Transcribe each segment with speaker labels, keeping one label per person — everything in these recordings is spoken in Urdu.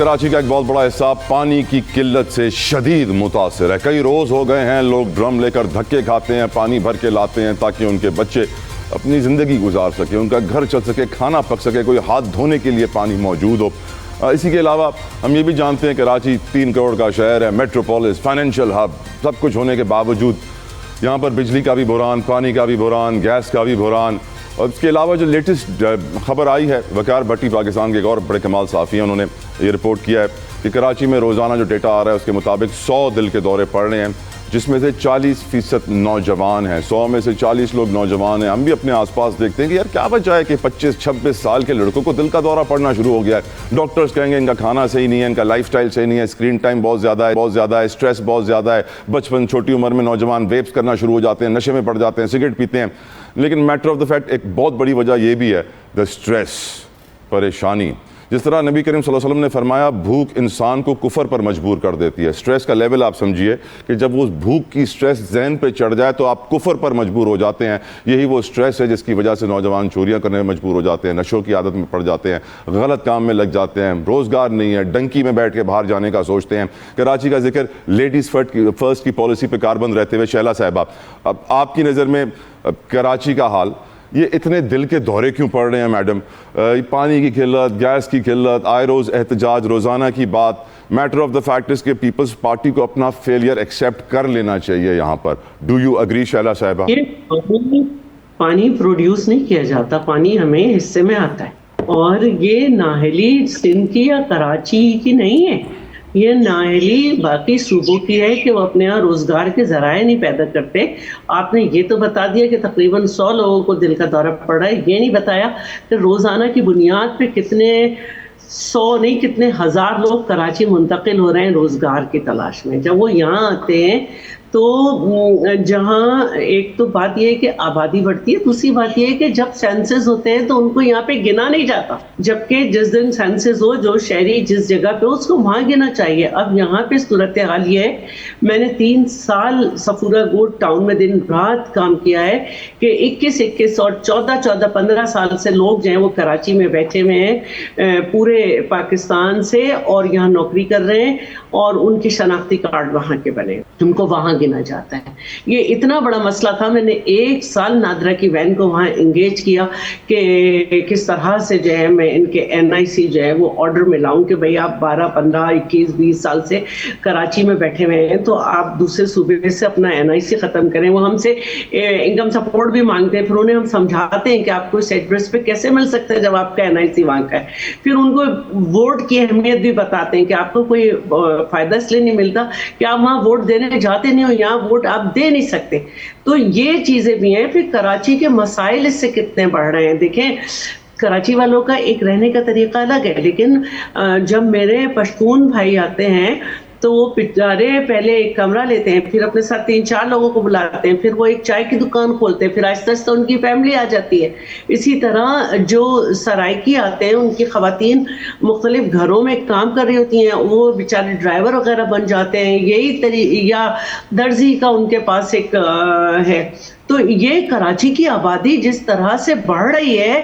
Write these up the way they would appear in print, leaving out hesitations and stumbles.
Speaker 1: کراچی کا ایک بہت بڑا حصہ پانی کی قلت سے شدید متاثر ہے. کئی روز ہو گئے ہیں لوگ ڈرم لے کر دھکے کھاتے ہیں, پانی بھر کے لاتے ہیں تاکہ ان کے بچے اپنی زندگی گزار سکیں, ان کا گھر چل سکے, کھانا پک سکے, کوئی ہاتھ دھونے کے لیے پانی موجود ہو. اسی کے علاوہ ہم یہ بھی جانتے ہیں کراچی 3 کروڑ کا شہر ہے, میٹروپولس, فائنینشیل ہب, سب کچھ ہونے کے باوجود یہاں پر بجلی کا بھی بحران, پانی کا بھی بحران, گیس کا بھی بحران. اور اس کے علاوہ جو لیٹسٹ خبر آئی ہے, وقار بھٹی پاکستان کے ایک اور بڑے کمال صحافی ہیں, انہوں نے یہ رپورٹ کیا ہے کہ کراچی میں روزانہ جو ڈیٹا آ رہا ہے اس کے مطابق 100 دل کے دورے پڑ رہے ہیں, جس میں سے 40% نوجوان ہیں. 100 میں سے 40 لوگ نوجوان ہیں. ہم بھی اپنے آس پاس دیکھتے ہیں کہ یار کیا وجہ ہے کہ 25-26 سال کے لڑکوں کو دل کا دورہ پڑنا شروع ہو گیا ہے. ڈاکٹرز کہیں گے ان کا کھانا صحیح نہیں ہے, ان کا لائف سٹائل صحیح نہیں ہے, اسکرین ٹائم بہت زیادہ ہے, اسٹریس بہت زیادہ ہے. بچپن چھوٹی عمر میں نوجوان ویپس کرنا شروع ہو جاتے ہیں, نشے میں پڑ جاتے ہیں, سگریٹ پیتے ہیں. لیکن میٹر آف دا فیکٹ ایک بہت بڑی وجہ یہ بھی ہے دا اسٹریس, پریشانی. جس طرح نبی کریم صلی اللہ علیہ وسلم نے فرمایا بھوک انسان کو کفر پر مجبور کر دیتی ہے. اسٹریس کا لیول آپ سمجھیے کہ جب وہ بھوک کی اسٹریس ذہن پہ چڑھ جائے تو آپ کفر پر مجبور ہو جاتے ہیں. یہی وہ اسٹریس ہے جس کی وجہ سے نوجوان چوریاں کرنے میں مجبور ہو جاتے ہیں, نشوں کی عادت میں پڑ جاتے ہیں, غلط کام میں لگ جاتے ہیں, روزگار نہیں ہے, ڈنکی میں بیٹھ کے باہر جانے کا سوچتے ہیں. کراچی کا ذکر لیڈیز فرسٹ کی پالیسی پہ کاربند رہتے ہوئے شیلا صاحبہ, اب آپ کی نظر میں کراچی کا حال, یہ اتنے دل کے دورے کیوں پڑ رہے ہیں میڈم؟ پانی کی قلت, گیس کی قلت, آئے روز احتجاج, روزانہ کی بات. میٹر آف دا فیکٹ اس کہ پیپلز پارٹی کو اپنا فیلئر ایکسیپٹ کر لینا چاہیے یہاں پر. ڈو یو اگری شیلا صاحبہ؟
Speaker 2: پانی پروڈیوس نہیں کیا جاتا, پانی ہمیں حصے میں آتا ہے, اور یہ نااہلی سندھ کی یا کراچی کی نہیں ہے, یہ نااہلی باقی صوبوں کی ہے کہ وہ اپنے یہاں روزگار کے ذرائع نہیں پیدا کرتے. آپ نے یہ تو بتا دیا کہ تقریباً 100 لوگوں کو دل کا دورہ پڑ رہا ہے, یہ نہیں بتایا کہ روزانہ کی بنیاد پہ کتنے 100 نہیں کتنے ہزار لوگ کراچی منتقل ہو رہے ہیں روزگار کی تلاش میں. جب وہ یہاں آتے ہیں تو جہاں ایک تو بات یہ ہے کہ آبادی بڑھتی ہے, دوسری بات یہ ہے کہ جب سینسز ہوتے ہیں تو ان کو یہاں پہ گنا نہیں جاتا, جبکہ جس دن سینسز ہو جو شہری جس جگہ پہ اس کو وہاں گنا چاہیے. اب یہاں پہ صورتحال یہ ہے, میں نے 3 سال صفورہ گوٹ ٹاؤن میں دن رات کام کیا ہے کہ 21 اور 14 15 سال سے لوگ جو ہیں وہ کراچی میں بیٹھے ہوئے ہیں پورے پاکستان سے, اور یہاں نوکری کر رہے ہیں, اور ان کی شناختی کارڈ وہاں کے بنے, ان کو وہاں گنا جاتا ہے. یہ اتنا بڑا مسئلہ تھا. میں نے 1 سال نادرا کی وین کو وہاں انگیج کیا کہ کس طرح سے جو ہے میں ان کے NIC جو ہے وہ آرڈر میں لاؤں کہ بھئی آپ 12 15 21 20 سال سے کراچی میں بیٹھے ہوئے ہیں تو آپ دوسرے صوبے سے اپنا NIC ختم کریں. وہ ہم سے انکم سپورٹ بھی مانگتے ہیں, پھر انہیں ہم سمجھاتے ہیں کہ آپ کو اس ایڈریس پہ کیسے مل سکتا ہے جب آپ کا NIC وہاں کا ہے. پھر ان کو ووٹ کی اہمیت بھی بتاتے ہیں کہ آپ کو کوئی فائدہ اس لیے نہیں ملتا کہ آپ وہاں ووٹ دینے جاتے نہیں ہو, یہاں ووٹ آپ دے نہیں سکتے. تو یہ چیزیں بھی ہیں. پھر کراچی کے مسائل اس سے کتنے بڑھ رہے ہیں. دیکھیں کراچی والوں کا ایک رہنے کا طریقہ الگ ہے, لیکن جب میرے پشتون بھائی آتے ہیں تو وہ بیچارے پہلے ایک کمرہ لیتے ہیں, پھر اپنے ساتھ 3-4 لوگوں کو بلاتے ہیں, پھر وہ ایک چائے کی دکان کھولتے ہیں, پھر آہستہ آہستہ ان کی فیملی آ جاتی ہے. اسی طرح جو سرائکی آتے ہیں ان کی خواتین مختلف گھروں میں کام کر رہی ہوتی ہیں, وہ بیچارے ڈرائیور وغیرہ بن جاتے ہیں. یہی یا درزی کا ان کے پاس ایک ہے. تو یہ کراچی کی آبادی جس طرح سے بڑھ رہی ہے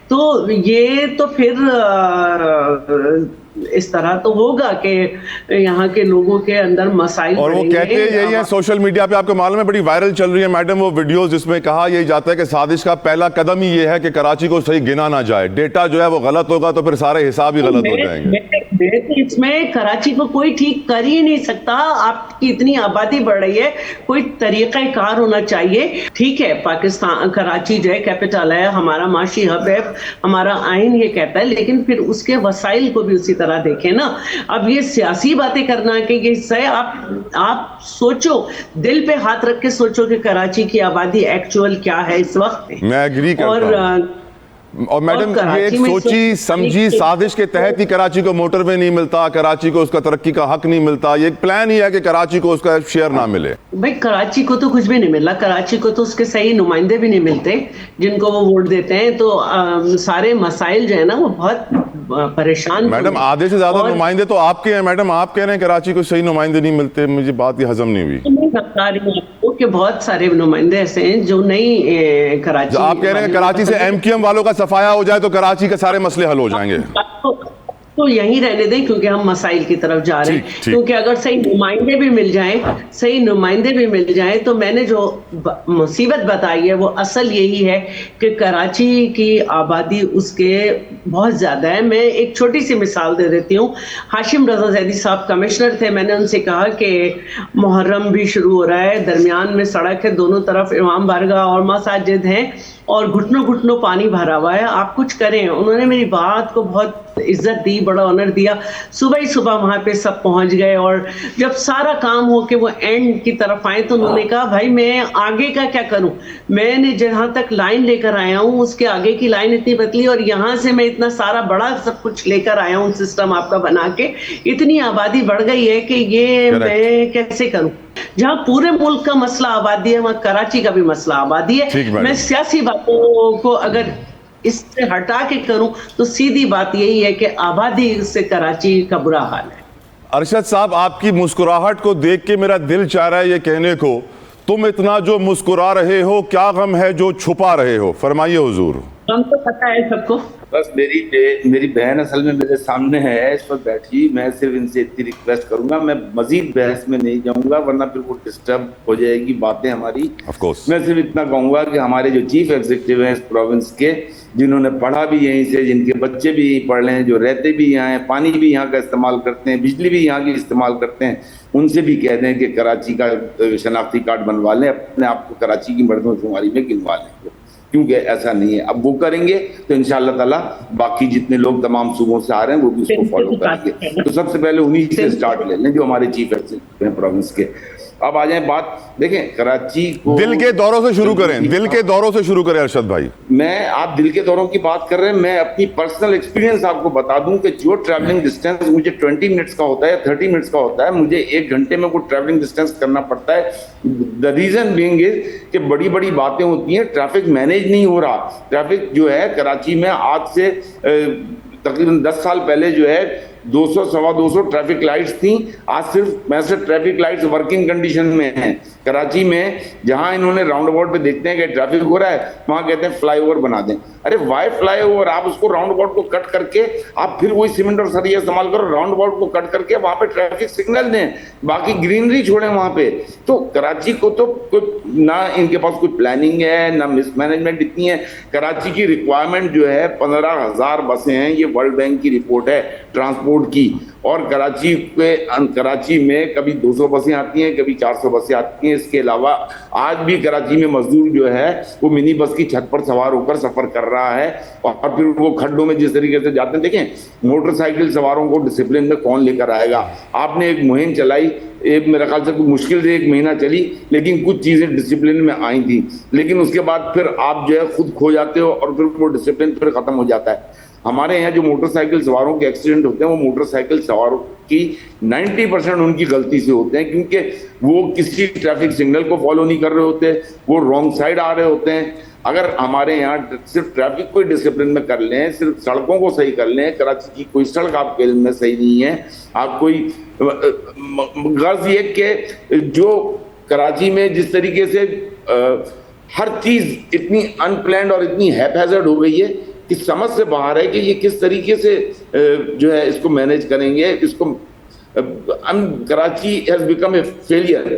Speaker 2: تو یہ تو پھر اس طرح تو ہوگا کہ یہاں کے لوگوں کے اندر مسائل,
Speaker 1: اور وہ کہتے ہیں یہی ہیں سوشل میڈیا پہ, آپ کو معلوم ہے بڑی وائرل چل رہی ہے میڈم وہ ویڈیوز جس میں کہا یہی جاتا ہے کہ سازش کا پہلا قدم ہی یہ ہے کہ کراچی کو صحیح گنا نہ جائے. ڈیٹا جو ہے وہ غلط ہوگا تو پھر سارے حساب ہی غلط ہو جائیں گے.
Speaker 2: اس میں کراچی کو کوئی ٹھیک کر ہی نہیں سکتا. آپ کی اتنی آبادی بڑھ رہی ہے, کوئی طریقہ کار ہونا چاہیے. ٹھیک ہے پاکستان کراچی جو ہے کیپٹل ہے, ہمارا معاشی ہب ہے, ہمارا آئین یہ کہتا ہے, لیکن پھر اس کے وسائل کو بھی اسی طرح دیکھیں نا. اب یہ سیاسی باتیں کرنا کہ یہ سے آپ سوچو, دل پہ ہاتھ رکھ کے سوچو کہ کراچی کی آبادی ایکچوئل کیا ہے اس وقت.
Speaker 1: میں ایگری کرتا ہوں. اور میڈم یہ ایک سوچی سمجھی سازش کے تحت ہی کراچی کو موٹر وے نہیں ملتا, کراچی کو اس کا ترقی کا حق نہیں ملتا. یہ ایک پلان ہی ہے کہ کراچی کو اس کا شیئر نہ ملے.
Speaker 2: بھائی کراچی کو تو کچھ بھی نہیں ملا, کراچی کو تو اس کے صحیح نمائندے بھی نہیں ملتے جن کو وہ ووٹ دیتے ہیں. تو سارے مسائل جو ہے نا وہ بہت پریشان.
Speaker 1: میڈم آدھے سے زیادہ نمائندے تو آپ کے ہیں. میڈم آپ کہہ رہے ہیں کراچی کو صحیح نمائندے نہیں ملتے, مجھے بات یہ ہضم نہیں ہوئی.
Speaker 2: بتا رہی ہوں کہ بہت سارے نمائندے ایسے ہیں جو نہیں کراچی.
Speaker 1: آپ کہہ رہے ہیں کراچی سے MQM والوں کا صفایا ہو جائے تو کراچی کے سارے مسئلے حل ہو جائیں گے.
Speaker 2: کو یہیں رہنے دیں کیونکہ ہم مسائل کی طرف جا رہے ہیں. کیونکہ اگر صحیح نمائندے بھی مل جائیں تو میں نے جو مصیبت بتائی ہے وہ اصل یہی ہے کہ کراچی کی آبادی اس کے بہت زیادہ ہے. میں ایک چھوٹی سی مثال دے دیتی ہوں. ہاشم رضا زیدی صاحب کمشنر تھے. میں نے ان سے کہا کہ محرم بھی شروع ہو رہا ہے, درمیان میں سڑک ہے, دونوں طرف امام بارگاہ اور مساجد ہیں اور گھٹنوں گھٹنوں پانی بھرا ہوا ہے, آپ کچھ کریں. انہوں نے میری بات کو بہت عزت دی, بڑا آنر دیا. صبح ہی صبح وہاں پہ سب پہنچ گئے اور جب سارا کام ہو کے وہ اینڈ کی طرف آئے تو انہوں نے کہا بھائی میں آگے کا کیا کروں, میں نے جہاں تک لائن لے کر آیا ہوں اس کے آگے کی لائن اتنی پتلی اور یہاں سے میں اتنا سارا بڑا سب کچھ لے کر آیا ہوں سسٹم آپ کا بنا کے, اتنی آبادی بڑھ گئی ہے کہ یہ میں کیسے کروں. جہاں پورے ملک کا مسئلہ آبادی ہے وہاں کراچی کا بھی مسئلہ آبادی ہے. میں سیاسی باتوں کو اگر اس سے ہٹا کے کروں تو سیدھی بات یہی ہے کہ آبادی سے کراچی کا برا حال ہے.
Speaker 1: ارشد صاحب, آپ کی مسکراہٹ کو دیکھ کے میرا دل چاہ رہا ہے یہ کہنے کو, تم اتنا جو مسکرا رہے ہو کیا غم ہے جو چھپا رہے ہو؟ فرمائیے حضور.
Speaker 2: ہم تو پتہ ہے سب کو.
Speaker 3: بس میری بہن اصل میں میرے سامنے ہے, اس پر بیٹھی. میں صرف ان سے اتنی ریکویسٹ کروں گا, میں مزید بحث میں نہیں جاؤں گا ورنہ پھر وہ ڈسٹرب ہو جائے گی باتیں ہماری. میں صرف اتنا کہوں گا کہ ہمارے جو چیف ایگزیکٹو ہیں اس پروونس کے, جنہوں نے پڑھا بھی یہیں سے, جن کے بچے بھی یہیں پڑھ رہے ہیں, جو رہتے بھی یہاں ہیں, پانی بھی یہاں کا استعمال کرتے ہیں, بجلی بھی یہاں کی استعمال کرتے ہیں, ان سے بھی کہہ دیں کہ کراچی کا شناختی کارڈ بنوا لیں, اپنے آپ کو کراچی کی مردم شماری میں گنوا لیں, کیونکہ ایسا نہیں ہے. اب وہ کریں گے تو انشاءاللہ تعالیٰ باقی جتنے لوگ تمام صوبوں سے آ رہے ہیں وہ بھی اس کو فالو کریں گے. تو سب سے پہلے انہی سے سٹارٹ لے لیں جو ہمارے چیف ایگزیکٹو ہیں پروونس کے. اب آ جائیں بات, دیکھیں کراچی کو
Speaker 1: دل کے دوروں سے شروع کریں, دل کے دوروں سے شروع کریں ارشد بھائی.
Speaker 3: آپ دل کے دوروں کی بات کر رہے ہیں, میں اپنی پرسنل ایکسپیرینس آپ کو بتا دوں کہ جو ٹریولنگ ڈسٹینس مجھے 20 منٹس کا ہوتا ہے, 30 منٹس کا ہوتا ہے, مجھے 1 گھنٹے میں وہ ٹریولنگ ڈسٹینس کرنا پڑتا ہے. دا ریزن بینگ از کہ بڑی بڑی باتیں ہوتی ہیں, ٹریفک مینیج نہیں ہو رہا. ٹریفک جو ہے کراچی میں آج سے تقریباً 10 سال پہلے جو ہے 200 سوا 200 ٹریفک لائٹس تھیں, آج صرف 65 ٹریفک لائٹس ورکنگ کنڈیشن میں ہیں. کراچی میں جہاں انہوں نے راؤنڈ اباؤٹ پہ دیکھتے ہیں کہ ٹریفک ہو رہا ہے, وہاں کہتے ہیں فلائی اوور بنا دیں. ارے وائی فلائی اوور, آپ اس کو راؤنڈ اباؤٹ کو کٹ کر کے آپ پھر وہی سیمنٹ اور سریا استعمال کرو, راؤنڈ اباؤٹ کو کٹ کر کے وہاں پہ ٹریفک سگنل دیں, باقی گرینری چھوڑیں وہاں پہ. تو کراچی کو تو نہ ان کے پاس کوئی پلاننگ ہے نہ مس مینجمنٹ اتنی ہے. کراچی کی ریکوائرمنٹ جو ہے 15,000 بسیں ہیں, یہ ورلڈ بینک کی رپورٹ ہے ٹرانسپورٹ کی, اور کراچی میں کبھی 200 بسیں آتی ہیں, کبھی 400 بسیں آتی ہیں. اس کے علاوہ آج بھی کراچی میں مزدور جو ہے وہ منی بس کی چھت پر سوار ہو کر سفر کر رہا ہے, اور پھر وہ کھڈوں میں جس طریقے سے جاتے ہیں. دیکھیں موٹر سائیکل سواروں کو ڈسپلن میں کون لے کر آئے گا؟ آپ نے ایک مہم چلائی, میرے خیال سے مشکل سے 1 مہینہ چلی, لیکن کچھ چیزیں ڈسپلن میں آئی تھیں, لیکن اس کے بعد پھر آپ جو ہے خود کھو جاتے ہو اور پھر وہ ڈسپلن پھر ختم ہو جاتا ہے. ہمارے یہاں جو موٹر سائیکل سواروں کے ایکسیڈنٹ ہوتے ہیں وہ موٹر سائیکل سواروں کی 90% ان کی غلطی سے ہوتے ہیں, کیونکہ وہ کسی ٹریفک سگنل کو فالو نہیں کر رہے ہوتے, وہ رانگ سائڈ آ رہے ہوتے ہیں. اگر ہمارے یہاں صرف ٹریفک کو ڈسپلن میں کر لیں, صرف سڑکوں کو صحیح کر لیں, کراچی کی کوئی سڑک آپ کے علم میں صحیح نہیں ہے, آپ کوئی غرض یہ کہ جو کراچی میں جس طریقے سے ہر چیز اتنی ان پلانڈ اور اتنی ہیپ ہیزرڈ ہو گئی ہے کہ سمجھ سے باہر ہے کہ یہ کس طریقے سے جو ہے اس کو مینیج کریں گے. اس کو Karachi has become a failure.